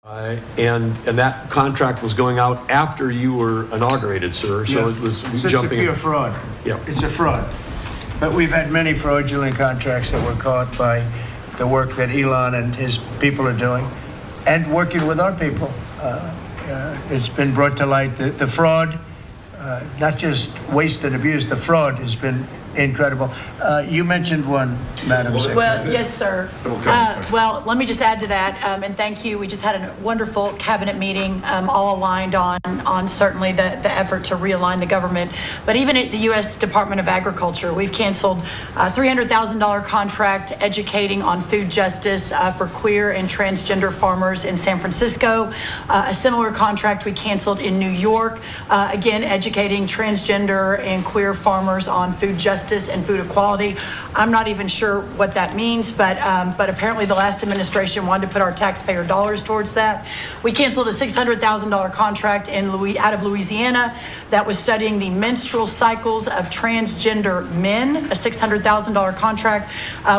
And that contract was going out after you were inaugurated, sir. So Yeah. it was So jumping. it's a pure fraud. Yeah. It's a fraud. But we've had many fraudulent contracts that were caught by the work that Elon and his people are doing and working with our people. It's been brought to light that the fraud, not just waste and abuse, the fraud has been incredible. You mentioned one, Madam Secretary. Well, yes, sir. Well, let me just add to that, and thank you. We just had a wonderful cabinet meeting, all aligned on certainly the effort to realign the government. But even at the U.S. Department of Agriculture, we've canceled a $300,000 contract educating on food justice for queer and transgender farmers in San Francisco. A similar contract we canceled in New York, again, educating transgender and queer farmers on food justice and food equality. I'm not even sure what that means, but apparently the last administration wanted to put our taxpayer dollars towards that. We canceled a $600,000 contract out of Louisiana that was studying the menstrual cycles of transgender men, a $600,000 contract.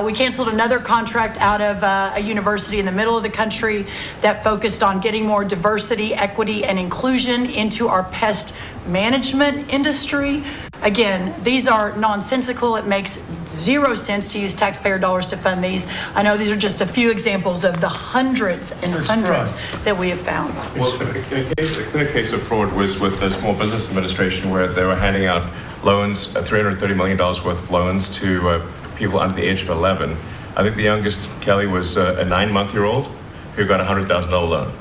We canceled another contract out of a university in the middle of the country that focused on getting more diversity, equity, and inclusion into our pest management industry. Again, these are nonsensical. It makes zero sense to use taxpayer dollars to fund these. I know these are just a few examples of the hundreds and hundreds that we have found. Well, the clear case of fraud was with the Small Business Administration, where they were handing out loans, $330 million worth of loans to people under the age of 11. I think the youngest, Kelly, was a 9-month-old who got a $100,000 loan.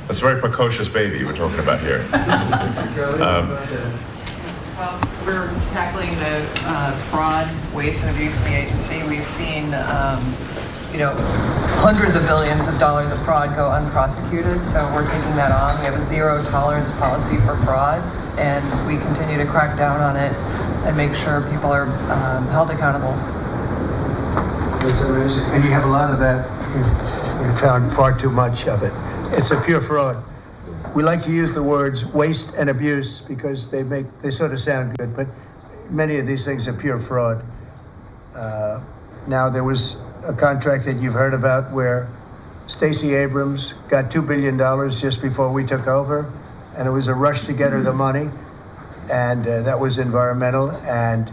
That's a very precocious baby we're talking about here. Well, we're tackling the fraud, waste, and abuse in the agency. We've seen, hundreds of billions of dollars of fraud go unprosecuted, so we're taking that on. We have a zero tolerance policy for fraud, and we continue to crack down on it and make sure people are held accountable. It's amazing. And you have a lot of that. You've found far too much of it. It's a pure fraud. We like to use the words waste and abuse because they sort of sound good, but many of these things are pure fraud. Now, there was a contract that you've heard about where Stacey Abrams got $2 billion just before we took over, and it was a rush to get her the money, and that was environmental, and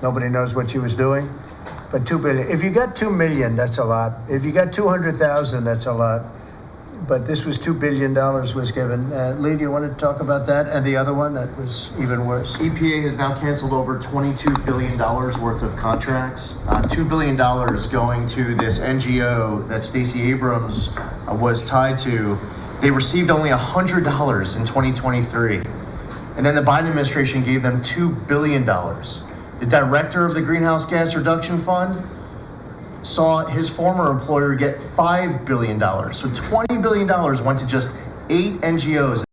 nobody knows what she was doing. But $2 billion. If you got $2 million, that's a lot. If you got 200,000, that's a lot. But this was $2 billion was given. Lee, do you want to talk about that? And the other one that was even worse? EPA has now canceled over $22 billion worth of contracts. $2 billion going to this NGO that Stacey Abrams was tied to. They received only $100 in 2023. And then the Biden administration gave them $2 billion. The director of the Greenhouse Gas Reduction Fund saw his former employer get $5 billion. So $20 billion went to just 8 NGOs.